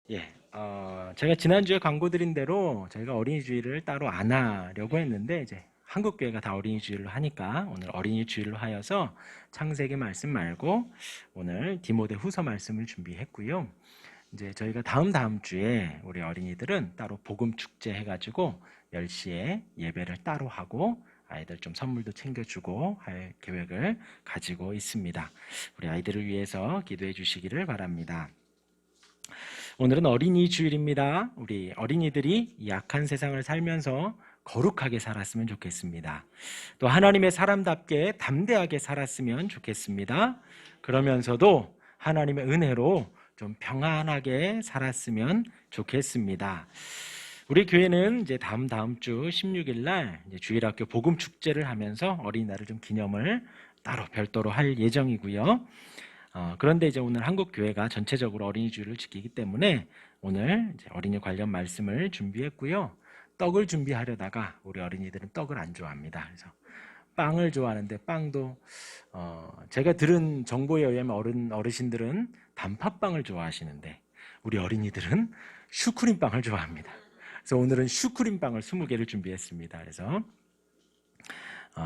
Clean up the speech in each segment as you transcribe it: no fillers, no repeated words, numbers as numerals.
제가 지난주에 광고 드린 대로 저희가 어린이 주일을 따로 안 하려고 했는데 이제 한국 교회가 다 어린이 주일로 하니까 오늘 어린이 주일로 하여서 창세기 말씀 말고 오늘 디모데 후서 말씀을 준비했고요. 이제 저희가 다음 주에 우리 어린이들은 따로 복음 축제 해가지고 10시에 예배를 따로 하고 아이들 좀 선물도 챙겨주고 할 계획을 가지고 있습니다. 우리 아이들을 위해서 기도해 주시기를 바랍니다. 오늘은 어린이 주일입니다. 우리 어린이들이 이 악한 세상을 살면서 거룩하게 살았으면 좋겠습니다. 또 하나님의 사람답게 담대하게 살았으면 좋겠습니다. 그러면서도 하나님의 은혜로 좀 평안하게 살았으면 좋겠습니다. 우리 교회는 이제 다음 주 16일 날 이제 주일학교 복음 축제를 하면서 어린이날을 좀 기념을 따로 별도로 할 예정이고요. 그런데 이제 오늘 한국 교회가 전체적으로 어린이 주일을 지키기 때문에 오늘 이제 어린이 관련 말씀을 준비했고요. 떡을 준비하려다가 우리 어린이들은 떡을 안 좋아합니다. 그래서 빵을 좋아하는데 빵도 제가 들은 정보에 의하면 어르신들은 단팥빵을 좋아하시는데 우리 어린이들은 슈크림빵을 좋아합니다. 그래서 오늘은 슈크림빵을 20개를 준비했습니다. 그래서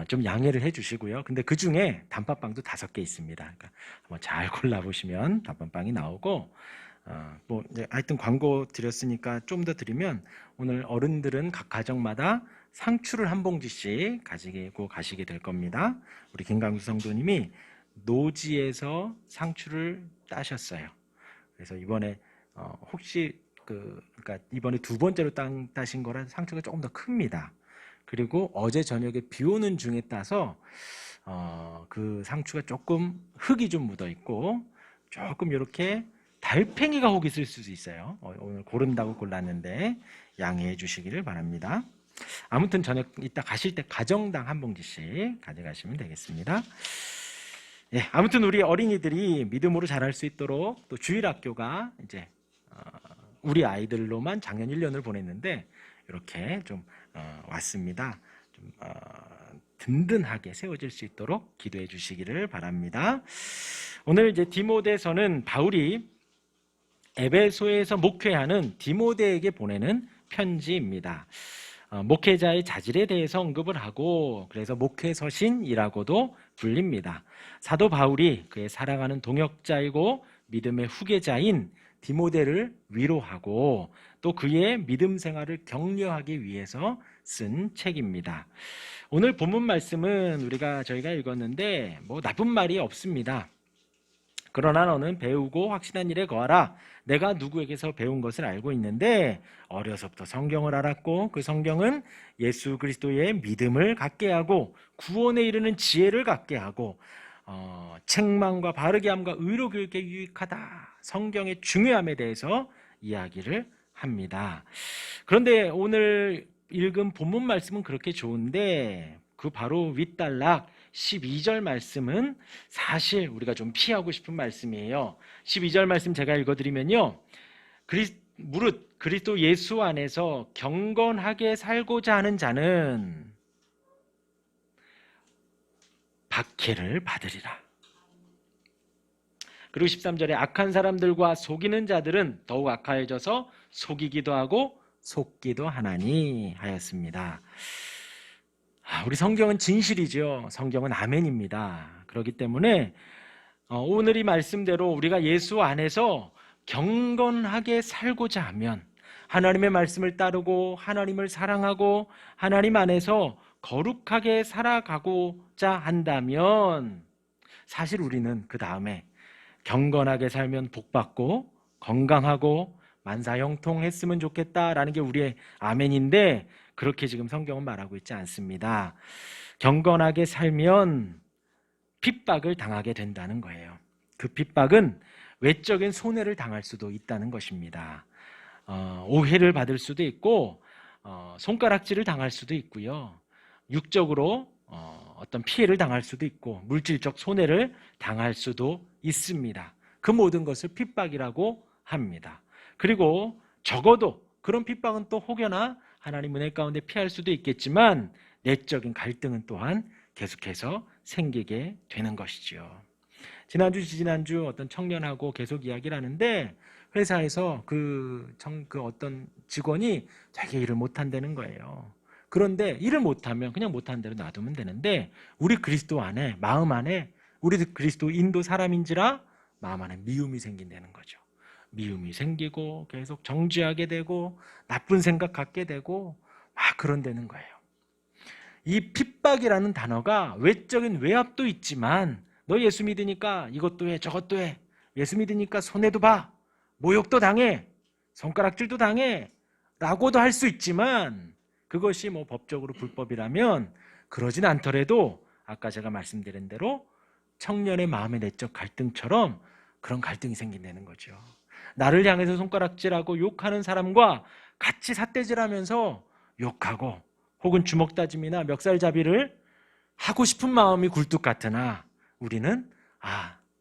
좀 양해를 해주시고요. 근데 그 중에 단팥빵도 5개 있습니다. 그러니까 한번 잘 골라보시면 단팥빵이 나오고, 뭐 이제 하여튼 광고 드렸으니까 좀 더 드리면 오늘 어른들은 각 가정마다 상추를 한 봉지씩 가지고 가시게 될 겁니다. 우리 김강수 성도님이 노지에서 상추를 따셨어요. 그래서 이번에 혹시 그러니까 이번에 2번째로 따신 거라 상추가 조금 더 큽니다. 그리고 어제 저녁에 비 오는 중에 따서 그 상추가 조금 흙이 좀 묻어 있고 조금 이렇게 달팽이가 혹 있을 수도 있어요. 오늘 고른다고 골랐는데 양해해 주시기를 바랍니다. 아무튼 저녁 이따 가실 때 가정당 한 봉지씩 가져가시면 되겠습니다. 아무튼 우리 어린이들이 믿음으로 자랄 수 있도록 또 주일학교가 이제 우리 아이들로만 작년 1년을 보냈는데 이렇게 좀 왔습니다. 좀 든든하게 세워질 수 있도록 기도해 주시기를 바랍니다. 오늘 이제 디모데서는 바울이 에베소에서 목회하는 디모데에게 보내는 편지입니다. 목회자의 자질에 대해서 언급을 하고 그래서 목회서신이라고도 불립니다. 사도 바울이 그의 사랑하는 동역자이고 믿음의 후계자인 디모데를 위로하고 또 그의 믿음 생활을 격려하기 위해서 쓴 책입니다. 오늘 본문 말씀은 저희가 읽었는데 뭐 나쁜 말이 없습니다. 그러나 너는 배우고 확신한 일에 거하라. 내가 누구에게서 배운 것을 알고 있는데 어려서부터 성경을 알았고 그 성경은 예수 그리스도의 믿음을 갖게 하고 구원에 이르는 지혜를 갖게 하고 책망과 바르게 함과 의로 교육에 유익하다. 성경의 중요함에 대해서 이야기를 합니다. 그런데 오늘 읽은 본문 말씀은 그렇게 좋은데 그 바로 윗단락 12절 말씀은 사실 우리가 좀 피하고 싶은 말씀이에요. 12절 말씀 제가 읽어드리면요. 무릇 그리스도 예수 안에서 경건하게 살고자 하는 자는 박해를 받으리라. 그리고 13절에 악한 사람들과 속이는 자들은 더욱 악하여져서 속이기도 하고 속기도 하나니 하였습니다. 우리 성경은 진실이죠. 성경은 아멘입니다. 그렇기 때문에 오늘 이 말씀대로 우리가 예수 안에서 경건하게 살고자 하면 하나님의 말씀을 따르고 하나님을 사랑하고 하나님 안에서 거룩하게 살아가고자 한다면 사실 우리는 그 다음에 경건하게 살면 복받고 건강하고 만사형통했으면 좋겠다라는 게 우리의 아멘인데 그렇게 지금 성경은 말하고 있지 않습니다. 경건하게 살면 핍박을 당하게 된다는 거예요. 그 핍박은 외적인 손해를 당할 수도 있다는 것입니다. 오해를 받을 수도 있고 손가락질을 당할 수도 있고요. 육적으로 어떤 피해를 당할 수도 있고 물질적 손해를 당할 수도 있습니다. 그 모든 것을 핍박이라고 합니다. 그리고 적어도 그런 핍박은 또 혹여나 하나님 은혜 가운데 피할 수도 있겠지만 내적인 갈등은 또한 계속해서 생기게 되는 것이죠. 지난주 어떤 청년하고 계속 이야기를 하는데 회사에서 그 어떤 직원이 되게 일을 못한다는 거예요. 그런데 일을 못하면 그냥 못하는 대로 놔두면 되는데, 우리 그리스도 안에, 마음 안에, 우리 그리스도인도 사람인지라 마음 안에 미움이 생긴다는 거죠. 미움이 생기고 계속 정죄하게 되고 나쁜 생각 갖게 되고 막 그런다는 거예요. 이 핍박이라는 단어가 외적인 외압도 있지만, 너 예수 믿으니까 이것도 해 저것도 해, 예수 믿으니까 손해도 봐, 모욕도 당해, 손가락질도 당해 라고도 할 수 있지만, 그것이 뭐 법적으로 불법이라면 그러진 않더라도 아까 제가 말씀드린 대로 청년의 마음의 내적 갈등처럼 그런 갈등이 생긴다는 거죠. 나를 향해서 손가락질하고 욕하는 사람과 같이 삿대질하면서 욕하고 혹은 주먹다짐이나 멱살잡이를 하고 싶은 마음이 굴뚝 같으나, 우리는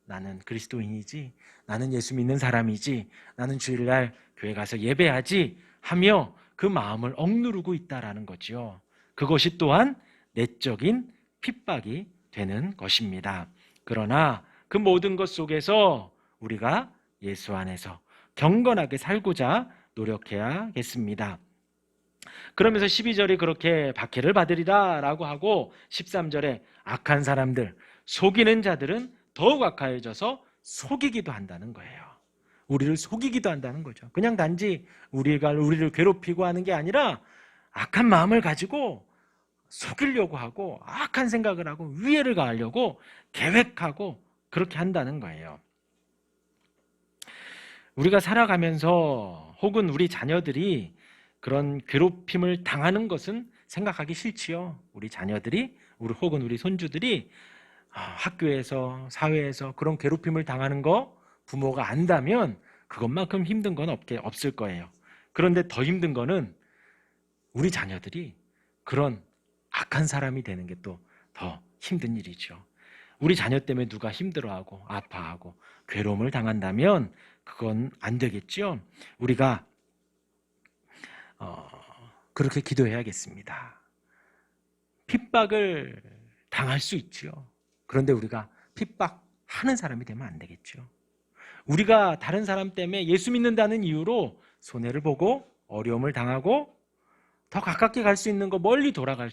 나는 그리스도인이지, 나는 예수 믿는 사람이지, 나는 주일날 교회 가서 예배하지 하며 그 마음을 억누르고 있다라는 거지요. 그것이 또한 내적인 핍박이 되는 것입니다. 그러나 그 모든 것 속에서 우리가 예수 안에서 경건하게 살고자 노력해야겠습니다. 그러면서 12절이 그렇게 박해를 받으리라 라고 하고 13절에 악한 사람들, 속이는 자들은 더욱 악하여져서 속이기도 한다는 거예요. 우리를 속이기도 한다는 거죠. 그냥 단지 우리를 괴롭히고 하는 게 아니라 악한 마음을 가지고 속이려고 하고 악한 생각을 하고 위해를 가하려고 계획하고 그렇게 한다는 거예요. 우리가 살아가면서 혹은 우리 자녀들이 그런 괴롭힘을 당하는 것은 생각하기 싫지요. 우리 자녀들이 혹은 우리 손주들이 학교에서 사회에서 그런 괴롭힘을 당하는 거 부모가 안다면 그것만큼 힘든 건 없을 거예요. 그런데 더 힘든 거는 우리 자녀들이 그런 악한 사람이 되는 게 또 더 힘든 일이죠. 우리 자녀 때문에 누가 힘들어하고 아파하고 괴로움을 당한다면 그건 안 되겠죠. 우리가 그렇게 기도해야겠습니다. 핍박을 당할 수 있죠. 그런데 우리가 핍박하는 사람이 되면 안 되겠죠. 우리가 다른 사람 때문에 예수 믿는다는 이유로 손해를 보고 어려움을 당하고 더 가깝게 갈 수 있는 거 멀리 돌아갈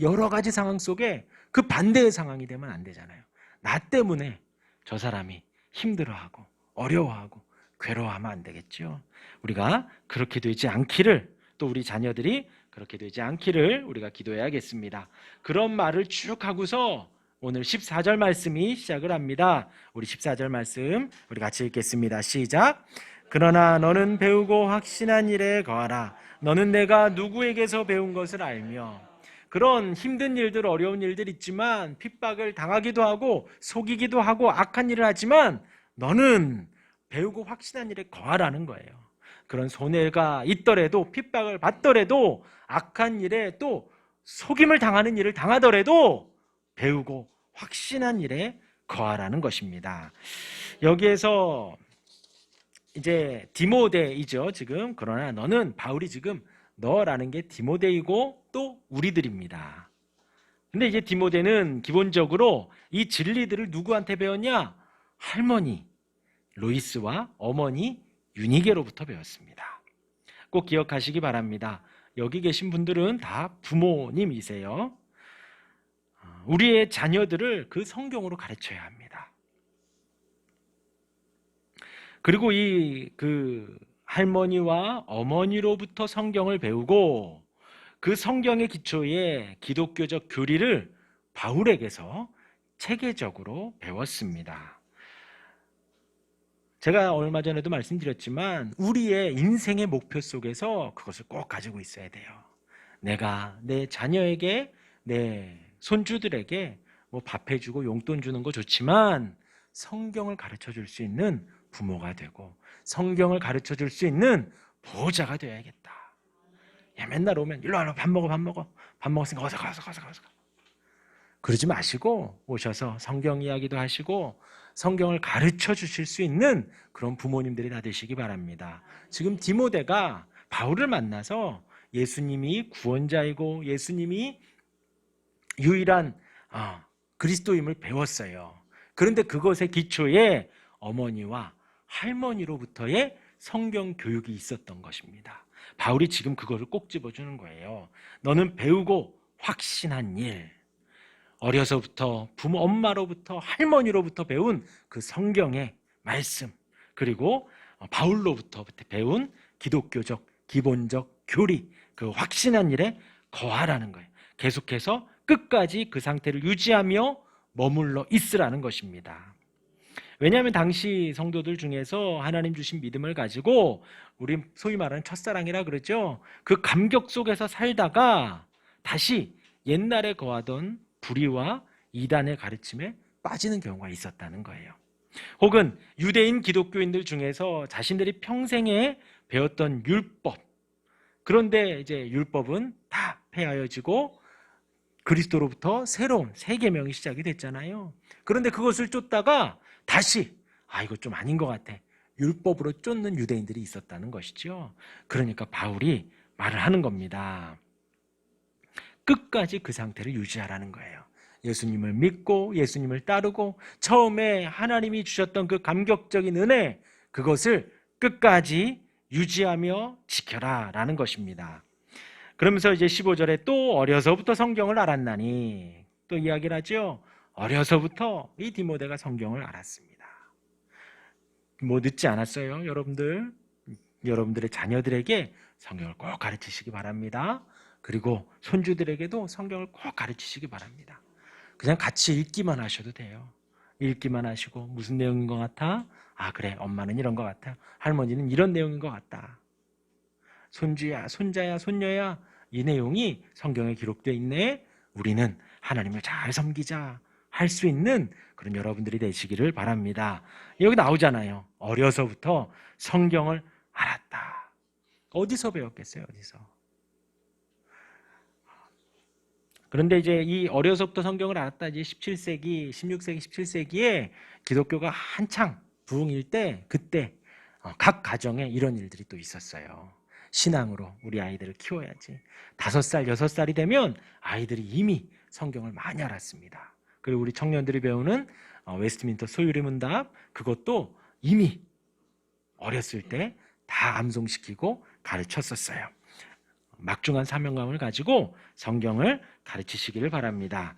여러 가지 상황 속에 그 반대의 상황이 되면 안 되잖아요. 나 때문에 저 사람이 힘들어하고 어려워하고 괴로워하면 안 되겠죠. 우리가 그렇게 되지 않기를, 또 우리 자녀들이 그렇게 되지 않기를 우리가 기도해야겠습니다. 그런 말을 쭉 하고서 오늘 14절 말씀이 시작을 합니다. 우리 14절 말씀 우리 같이 읽겠습니다. 시작. 그러나 너는 배우고 확신한 일에 거하라. 너는 내가 누구에게서 배운 것을 알며. 그런 힘든 일들, 어려운 일들 있지만 핍박을 당하기도 하고 속이기도 하고 악한 일을 하지만 너는 배우고 확신한 일에 거하라는 거예요. 그런 손해가 있더라도, 핍박을 받더라도, 악한 일에 또 속임을 당하는 일을 당하더라도 배우고 확신한 일에 거하라는 것입니다. 여기에서 이제 디모데이죠, 지금. 그러나 너는, 바울이 지금 너라는 게 디모데이고 또 우리들입니다. 근데 이제 디모데는 기본적으로 이 진리들을 누구한테 배웠냐? 할머니 로이스와 어머니 유니게로부터 배웠습니다. 꼭 기억하시기 바랍니다. 여기 계신 분들은 다 부모님이세요. 우리의 자녀들을 그 성경으로 가르쳐야 합니다. 그리고 그 할머니와 어머니로부터 성경을 배우고 그 성경의 기초에 기독교적 교리를 바울에게서 체계적으로 배웠습니다. 제가 얼마 전에도 말씀드렸지만 우리의 인생의 목표 속에서 그것을 꼭 가지고 있어야 돼요. 내가 내 자녀에게, 내 손주들에게 뭐 밥 해주고 용돈 주는 거 좋지만 성경을 가르쳐 줄 수 있는 부모가 되고 성경을 가르쳐 줄 수 있는 보호자가 되어야겠다. 야, 맨날 오면 일로 와, 밥 먹어. 밥 먹었으니까 어서 가. 그러지 마시고 오셔서 성경 이야기도 하시고 성경을 가르쳐 주실 수 있는 그런 부모님들이 다 되시기 바랍니다. 지금 디모데가 바울을 만나서 예수님이 구원자이고 예수님이 유일한 그리스도임을 배웠어요. 그런데 그것의 기초에 어머니와 할머니로부터의 성경 교육이 있었던 것입니다. 바울이 지금 그거를 꼭 집어주는 거예요. 너는 배우고 확신한 일, 어려서부터 부모 엄마로부터 할머니로부터 배운 그 성경의 말씀, 그리고 바울로부터 배운 기독교적 기본적 교리, 그 확신한 일에 거하라는 거예요. 계속해서 끝까지 그 상태를 유지하며 머물러 있으라는 것입니다. 왜냐하면 당시 성도들 중에서 하나님 주신 믿음을 가지고 우리 소위 말하는 첫사랑이라 그러죠. 그 감격 속에서 살다가 다시 옛날에 거하던 불의와 이단의 가르침에 빠지는 경우가 있었다는 거예요. 혹은 유대인 기독교인들 중에서 자신들이 평생에 배웠던 율법, 그런데 이제 율법은 다 폐하여지고 그리스도로부터 새로운 새 계명이 시작이 됐잖아요. 그런데 그것을 쫓다가 다시 이거 좀 아닌 것 같아, 율법으로 쫓는 유대인들이 있었다는 것이죠. 그러니까 바울이 말을 하는 겁니다. 끝까지 그 상태를 유지하라는 거예요. 예수님을 믿고 예수님을 따르고 처음에 하나님이 주셨던 그 감격적인 은혜, 그것을 끝까지 유지하며 지켜라 라는 것입니다. 그러면서 이제 15절에 또 어려서부터 성경을 알았나니, 또 이야기를 하죠. 어려서부터 이 디모데가 성경을 알았습니다. 뭐 늦지 않았어요. 여러분들의 자녀들에게 성경을 꼭 가르치시기 바랍니다. 그리고 손주들에게도 성경을 꼭 가르치시기 바랍니다. 그냥 같이 읽기만 하셔도 돼요. 읽기만 하시고 무슨 내용인 것 같아? 그래, 엄마는 이런 것 같아. 할머니는 이런 내용인 것 같다. 손주야, 손자야, 손녀야, 이 내용이 성경에 기록되어 있네. 우리는 하나님을 잘 섬기자 할 수 있는 그런 여러분들이 되시기를 바랍니다. 여기 나오잖아요. 어려서부터 성경을 알았다. 어디서 배웠겠어요? 어디서? 그런데 이제 이 어려서부터 성경을 알았다, 이제 17세기, 16세기, 17세기에 기독교가 한창 부흥일 때, 그때 각 가정에 이런 일들이 또 있었어요. 신앙으로 우리 아이들을 키워야지. 5살, 6살이 되면 아이들이 이미 성경을 많이 알았습니다. 그리고 우리 청년들이 배우는 웨스트민스터 소유리 문답, 그것도 이미 어렸을 때 다 암송시키고 가르쳤었어요. 막중한 사명감을 가지고 성경을 가르치시기를 바랍니다.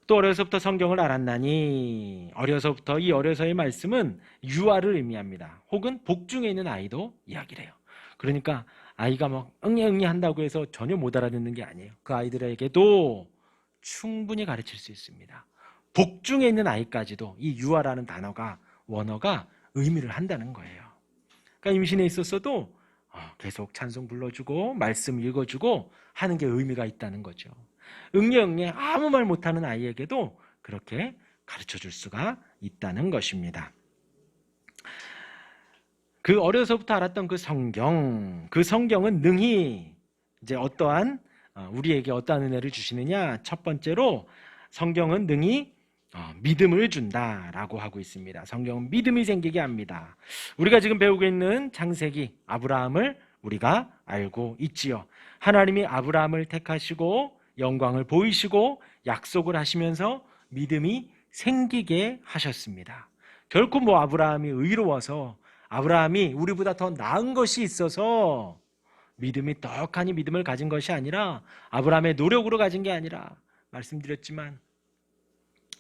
또 어려서부터 성경을 알았나니, 어려서부터, 이 어려서의 말씀은 유아를 의미합니다. 혹은 복중에 있는 아이도 이야기를 해요. 그러니까 아이가 막 응애 한다고 해서 전혀 못 알아듣는 게 아니에요. 그 아이들에게도 충분히 가르칠 수 있습니다. 복중에 있는 아이까지도 이 유아라는 단어가, 원어가 의미를 한다는 거예요. 그러니까 임신에 있었어도 계속 찬송 불러주고 말씀 읽어주고 하는 게 의미가 있다는 거죠. 응애 아무 말 못하는 아이에게도 그렇게 가르쳐줄 수가 있다는 것입니다. 그 어려서부터 알았던 그 성경은 능히 이제 우리에게 어떠한 은혜를 주시느냐? 첫 번째로 성경은 능히 믿음을 준다라고 하고 있습니다. 성경은 믿음이 생기게 합니다. 우리가 지금 배우고 있는 창세기, 아브라함을 우리가 알고 있지요. 하나님이 아브라함을 택하시고 영광을 보이시고 약속을 하시면서 믿음이 생기게 하셨습니다. 결코 아브라함이 의로워서, 아브라함이 우리보다 더 나은 것이 있어서 믿음이 떡하니 믿음을 가진 것이 아니라, 아브라함의 노력으로 가진 게 아니라, 말씀드렸지만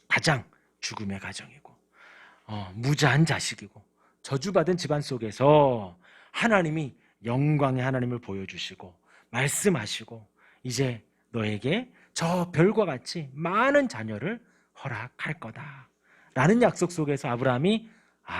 가장 죽음의 가정이고 무자한 자식이고 저주받은 집안 속에서 하나님이 영광의 하나님을 보여주시고 말씀하시고, 이제 너에게 저 별과 같이 많은 자녀를 허락할 거다 라는 약속 속에서 아브라함이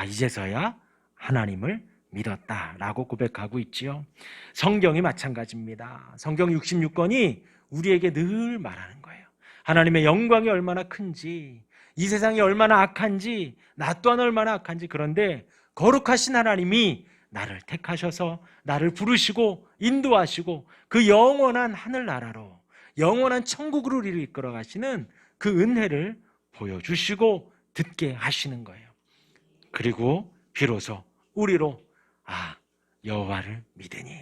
이제서야 하나님을 믿었다라고 고백하고 있지요. 성경이 마찬가지입니다. 성경 66권이 우리에게 늘 말하는 거예요. 하나님의 영광이 얼마나 큰지, 이 세상이 얼마나 악한지, 나 또한 얼마나 악한지, 그런데 거룩하신 하나님이 나를 택하셔서 나를 부르시고 인도하시고 그 영원한 하늘나라로, 영원한 천국으로 우리를 이끌어 가시는 그 은혜를 보여주시고 듣게 하시는 거예요. 그리고 비로소 우리로 여호와를 믿으니,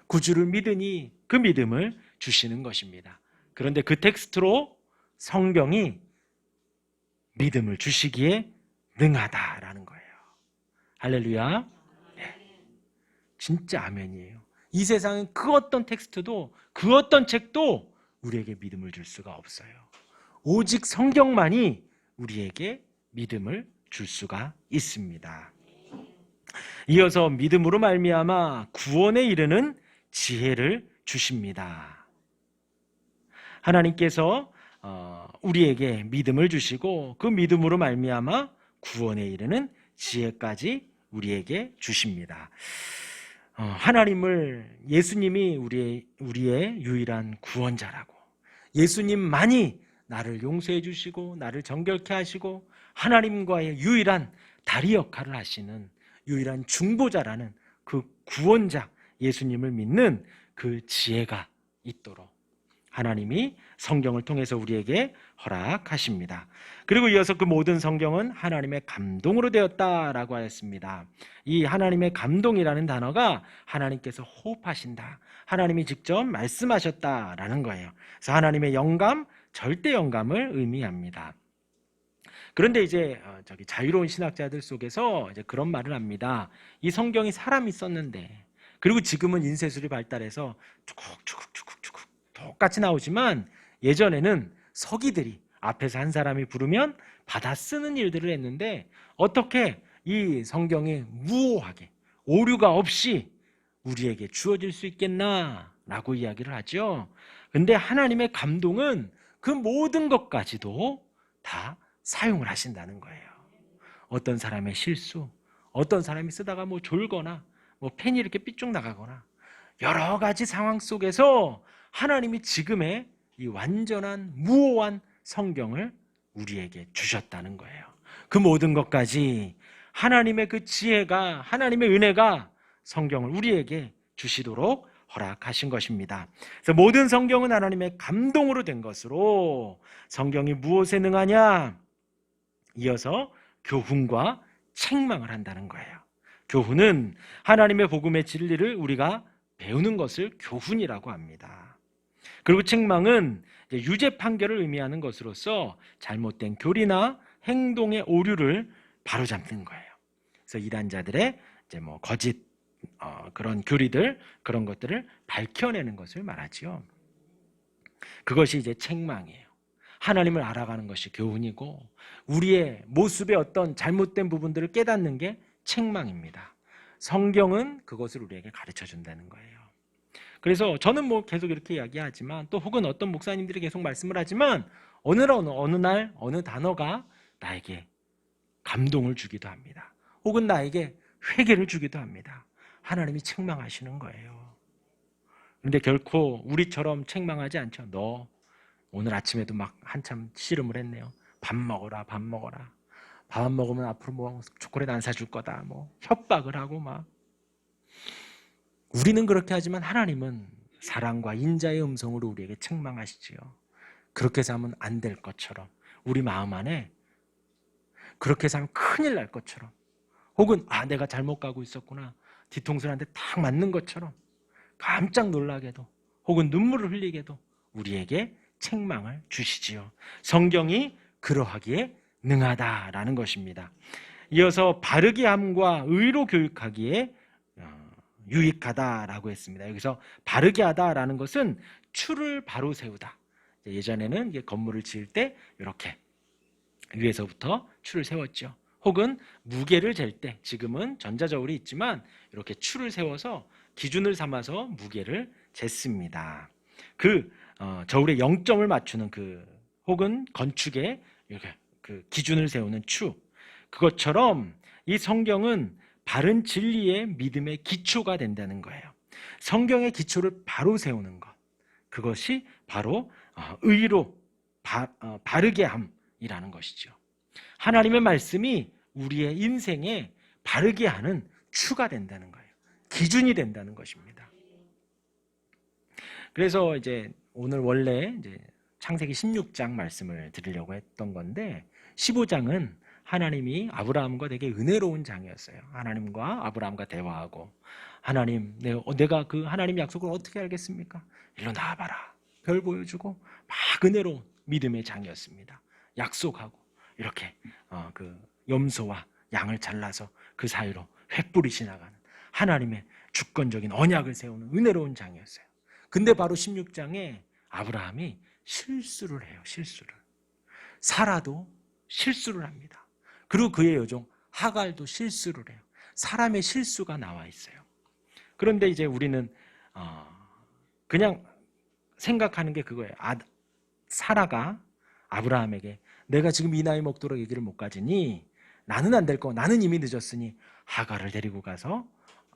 구주를 믿으니 그 믿음을 주시는 것입니다. 그런데 그 텍스트로 성경이 믿음을 주시기에 능하다라는 거예요. 할렐루야. 진짜 아멘이에요. 이 세상은 그 어떤 텍스트도 그 어떤 책도 우리에게 믿음을 줄 수가 없어요. 오직 성경만이 우리에게 믿음을 줄 수가 있습니다. 이어서 믿음으로 말미암아 구원에 이르는 지혜를 주십니다. 하나님께서 우리에게 믿음을 주시고 그 믿음으로 말미암아 구원에 이르는 지혜까지 우리에게 주십니다. 하나님을 예수님이 우리의 유일한 구원자라고, 예수님만이 나를 용서해 주시고 나를 정결케 하시고 하나님과의 유일한 다리 역할을 하시는 유일한 중보자라는 그 구원자 예수님을 믿는 그 지혜가 있도록 하나님이 성경을 통해서 우리에게 허락하십니다. 그리고 이어서 그 모든 성경은 하나님의 감동으로 되었다라고 하였습니다. 이 하나님의 감동이라는 단어가 하나님께서 호흡하신다, 하나님이 직접 말씀하셨다라는 거예요. 그래서 하나님의 영감, 절대 영감을 의미합니다. 그런데 이제 자유로운 신학자들 속에서 이제 그런 말을 합니다. 이 성경이 사람이 썼는데, 그리고 지금은 인쇄술이 발달해서 쭉쭉쭉쭉쭉 똑같이 나오지만 예전에는 서기들이 앞에서 한 사람이 부르면 받아 쓰는 일들을 했는데 어떻게 이 성경이 무오하게 오류가 없이 우리에게 주어질 수 있겠나라고 이야기를 하죠. 근데 하나님의 감동은 그 모든 것까지도 다 사용을 하신다는 거예요. 어떤 사람의 실수, 어떤 사람이 쓰다가 뭐 졸거나 뭐 펜이 이렇게 삐쭉 나가거나 여러 가지 상황 속에서 하나님이 지금의 이 완전한 무오한 성경을 우리에게 주셨다는 거예요. 그 모든 것까지 하나님의 그 지혜가, 하나님의 은혜가 성경을 우리에게 주시도록 허락하신 것입니다. 그래서 모든 성경은 하나님의 감동으로 된 것으로 성경이 무엇에 능하냐? 이어서 교훈과 책망을 한다는 거예요. 교훈은 하나님의 복음의 진리를 우리가 배우는 것을 교훈이라고 합니다. 그리고 책망은 유죄 판결을 의미하는 것으로서 잘못된 교리나 행동의 오류를 바로잡는 거예요. 그래서 이단자들의 이제 뭐 거짓 그런 교리들, 그런 것들을 밝혀내는 것을 말하지요. 그것이 이제 책망이에요. 하나님을 알아가는 것이 교훈이고 우리의 모습의 어떤 잘못된 부분들을 깨닫는 게 책망입니다. 성경은 그것을 우리에게 가르쳐 준다는 거예요. 그래서 저는 뭐 계속 이렇게 이야기하지만 또 혹은 어떤 목사님들이 계속 말씀을 하지만 어느 날 어느 단어가 나에게 감동을 주기도 합니다. 혹은 나에게 회개를 주기도 합니다. 하나님이 책망하시는 거예요. 그런데 결코 우리처럼 책망하지 않죠. 너 오늘 아침에도 막 한참 씨름을 했네요. 밥 먹어라, 밥 먹어라. 밥 안 먹으면 앞으로 뭐 초콜릿 안 사줄 거다. 뭐 협박을 하고 막. 우리는 그렇게 하지만 하나님은 사랑과 인자의 음성으로 우리에게 책망하시지요. 그렇게 해서 하면 안 될 것처럼 우리 마음 안에 그렇게 해서 하면 큰일 날 것처럼 혹은 내가 잘못 가고 있었구나 뒤통수한테 딱 맞는 것처럼 깜짝 놀라게도 혹은 눈물을 흘리게도 우리에게 책망을 주시지요. 성경이 그러하기에 능하다라는 것입니다. 이어서 바르게 함과 의로 교육하기에 유익하다라고 했습니다. 여기서 바르게 하다라는 것은 추를 바로 세우다. 예전에는 건물을 지을 때 이렇게 위에서부터 추를 세웠죠. 혹은 무게를 잴 때 지금은 전자저울이 있지만 이렇게 추를 세워서 기준을 삼아서 무게를 쟀습니다. 그 저울의 0점을 맞추는 혹은 건축에 이렇게 그 기준을 세우는 추, 그것처럼 이 성경은 바른 진리의 믿음의 기초가 된다는 거예요. 성경의 기초를 바로 세우는 것, 그것이 바로 의로 바르게 함이라는 것이죠. 하나님의 말씀이 우리의 인생에 바르게 하는 추가 된다는 거예요. 기준이 된다는 것입니다. 그래서 이제 오늘 원래 이제 창세기 16장 말씀을 드리려고 했던 건데 15장은 하나님이 아브라함과 되게 은혜로운 장이었어요. 하나님과 아브라함과 대화하고 하나님, 내가 그 하나님 약속을 어떻게 알겠습니까? 일로 나와봐라. 별 보여주고 막 은혜로운 믿음의 장이었습니다. 약속하고 이렇게 그 염소와 양을 잘라서 그 사이로 횃불이 지나가는 하나님의 주권적인 언약을 세우는 은혜로운 장이었어요. 근데 바로 16장에 아브라함이 실수를 해요. 실수를. 사라도 실수를 합니다. 그리고 그의 여종 하갈도 실수를 해요. 사람의 실수가 나와 있어요. 그런데 이제 우리는 그냥 생각하는 게 그거예요. 사라가 아브라함에게 내가 지금 이 나이 먹도록 얘기를 못 가지니 나는 안 될 거, 나는 이미 늦었으니 하갈을 데리고 가서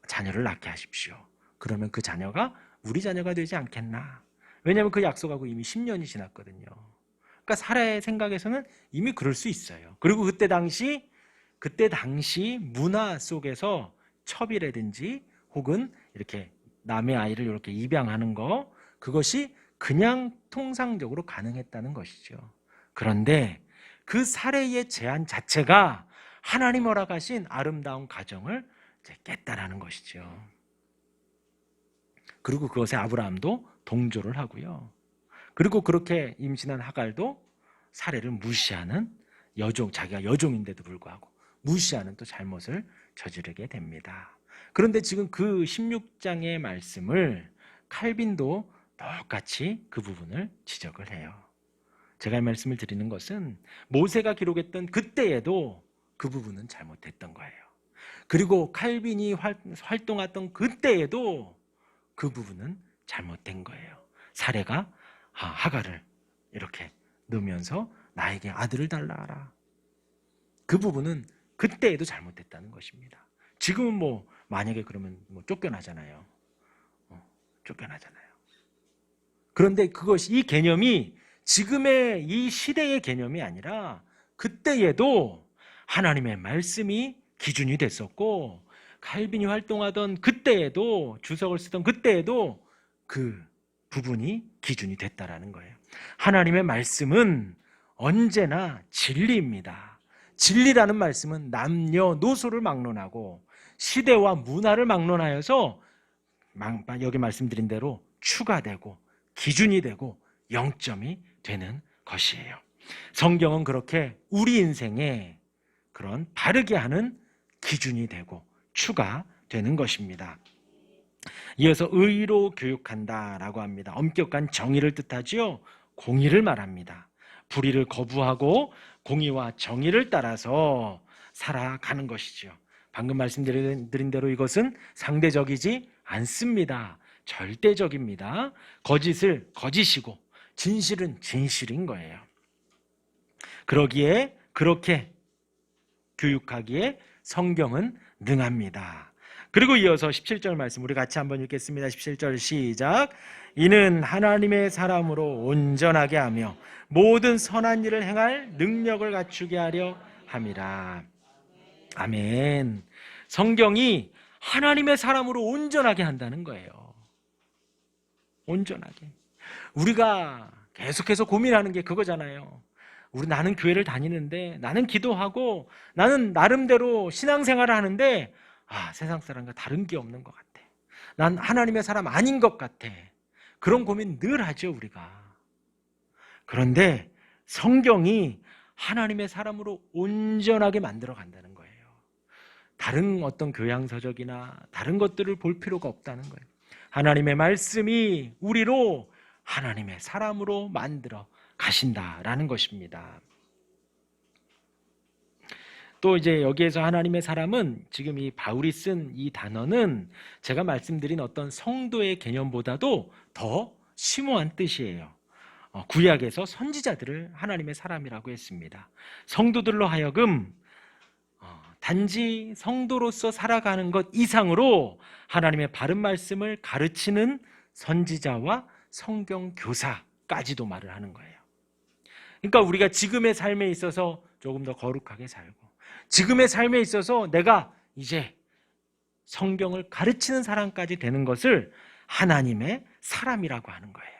자녀를 낳게 하십시오. 그러면 그 자녀가 우리 자녀가 되지 않겠나. 왜냐하면 그 약속하고 이미 10년이 지났거든요. 그러니까 사라의 생각에서는 이미 그럴 수 있어요. 그리고 그때 당시 문화 속에서 첩이라든지 혹은 이렇게 남의 아이를 이렇게 입양하는 거, 그것이 그냥 통상적으로 가능했다는 것이죠. 그런데 그 사례의 제안 자체가 하나님 허락하신 아름다운 가정을 깼다라는 것이죠. 그리고 그것에 아브라함도 동조를 하고요. 그리고 그렇게 임신한 하갈도 사례를 무시하는 자기가 여종인데도 불구하고 무시하는 또 잘못을 저지르게 됩니다. 그런데 지금 그 16장의 말씀을 칼빈도 똑같이 그 부분을 지적을 해요. 제가 이 말씀을 드리는 것은 모세가 기록했던 그때에도 그 부분은 잘못했던 거예요. 그리고 칼빈이 활동했던 그때에도 그 부분은 잘못된 거예요. 사례가 하갈을 이렇게 넣으면서 나에게 아들을 달라하라. 그 부분은 그때에도 잘못됐다는 것입니다. 지금은 만약에 그러면 쫓겨나잖아요. 쫓겨나잖아요. 그런데 이 개념이 지금의 이 시대의 개념이 아니라 그때에도 하나님의 말씀이 기준이 됐었고, 칼빈이 활동하던 그때에도, 주석을 쓰던 그때에도 그 부분이 기준이 됐다라는 거예요. 하나님의 말씀은 언제나 진리입니다. 진리라는 말씀은 남녀노소를 막론하고 시대와 문화를 막론하여서 여기 말씀드린 대로 추가되고 기준이 되고 영점이 되는 것이에요. 성경은 그렇게 우리 인생에 그런 바르게 하는 기준이 되고 추가되는 것입니다. 이어서 의로 교육한다라고 합니다. 엄격한 정의를 뜻하지요. 공의를 말합니다. 불의를 거부하고 공의와 정의를 따라서 살아가는 것이죠. 방금 말씀드린 대로 이것은 상대적이지 않습니다. 절대적입니다. 거짓을 거짓이고 진실은 진실인 거예요. 그러기에 그렇게 교육하기에 성경은 능합니다. 그리고 이어서 17절 말씀 우리 같이 한번 읽겠습니다. 17절 시작. 이는 하나님의 사람으로 온전하게 하며 모든 선한 일을 행할 능력을 갖추게 하려 함이라. 아멘. 성경이 하나님의 사람으로 온전하게 한다는 거예요. 온전하게. 우리가 계속해서 고민하는 게 그거잖아요. 나는 교회를 다니는데, 나는 기도하고, 나는 나름대로 신앙생활을 하는데 세상 사람과 다른 게 없는 것 같아. 난 하나님의 사람 아닌 것 같아. 그런 고민 늘 하죠, 우리가. 그런데 성경이 하나님의 사람으로 온전하게 만들어 간다는 거예요. 다른 어떤 교양서적이나 다른 것들을 볼 필요가 없다는 거예요. 하나님의 말씀이 우리로 하나님의 사람으로 만들어 가신다라는 것입니다. 또 이제 여기에서 하나님의 사람은 지금 이 바울이 쓴 이 단어는 제가 말씀드린 어떤 성도의 개념보다도 더 심오한 뜻이에요. 구약에서 선지자들을 하나님의 사람이라고 했습니다. 성도들로 하여금 단지 성도로서 살아가는 것 이상으로 하나님의 바른 말씀을 가르치는 선지자와 성경 교사까지도 말을 하는 거예요. 그러니까 우리가 지금의 삶에 있어서 조금 더 거룩하게 살고, 지금의 삶에 있어서 내가 이제 성경을 가르치는 사람까지 되는 것을 하나님의 사람이라고 하는 거예요.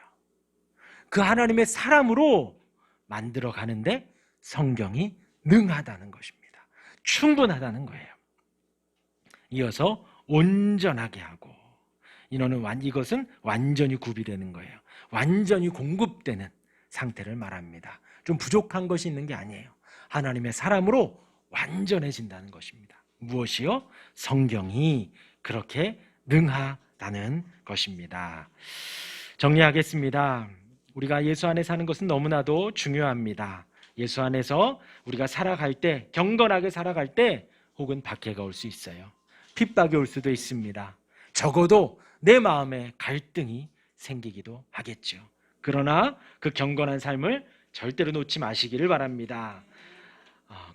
그 하나님의 사람으로 만들어 가는데 성경이 능하다는 것입니다. 충분하다는 거예요. 이어서 온전하게 하고, 이것은 완전히 구비되는 거예요. 완전히 공급되는 상태를 말합니다. 좀 부족한 것이 있는 게 아니에요. 하나님의 사람으로 완전해진다는 것입니다. 무엇이요? 성경이 그렇게 능하다는 것입니다. 정리하겠습니다. 우리가 예수 안에 사는 것은 너무나도 중요합니다. 예수 안에서 우리가 살아갈 때, 경건하게 살아갈 때 혹은 박해가 올 수 있어요. 핍박이 올 수도 있습니다. 적어도 내 마음에 갈등이 생기기도 하겠죠. 그러나 그 경건한 삶을 절대로 놓지 마시기를 바랍니다.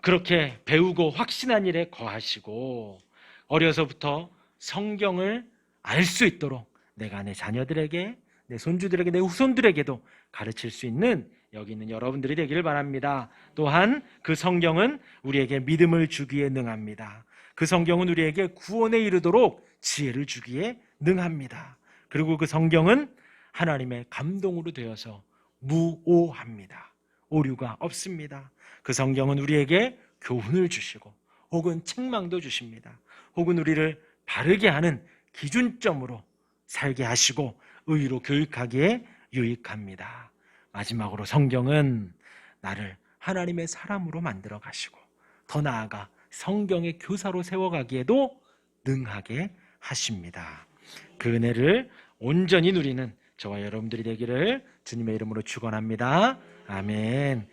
그렇게 배우고 확신한 일에 거하시고 어려서부터 성경을 알 수 있도록 내가 내 자녀들에게, 내 손주들에게, 내 후손들에게도 가르칠 수 있는 여기 있는 여러분들이 되기를 바랍니다. 또한 그 성경은 우리에게 믿음을 주기에 능합니다. 그 성경은 우리에게 구원에 이르도록 지혜를 주기에 능합니다. 그리고 그 성경은 하나님의 감동으로 되어서 무오합니다. 오류가 없습니다. 그 성경은 우리에게 교훈을 주시고 혹은 책망도 주십니다. 혹은 우리를 바르게 하는 기준점으로 살게 하시고 의로 교육하기에 유익합니다. 마지막으로 성경은 나를 하나님의 사람으로 만들어 가시고 더 나아가 성경의 교사로 세워가기에도 능하게 하십니다. 그 은혜를 온전히 누리는 저와 여러분들이 되기를 주님의 이름으로 축원합니다. 아멘.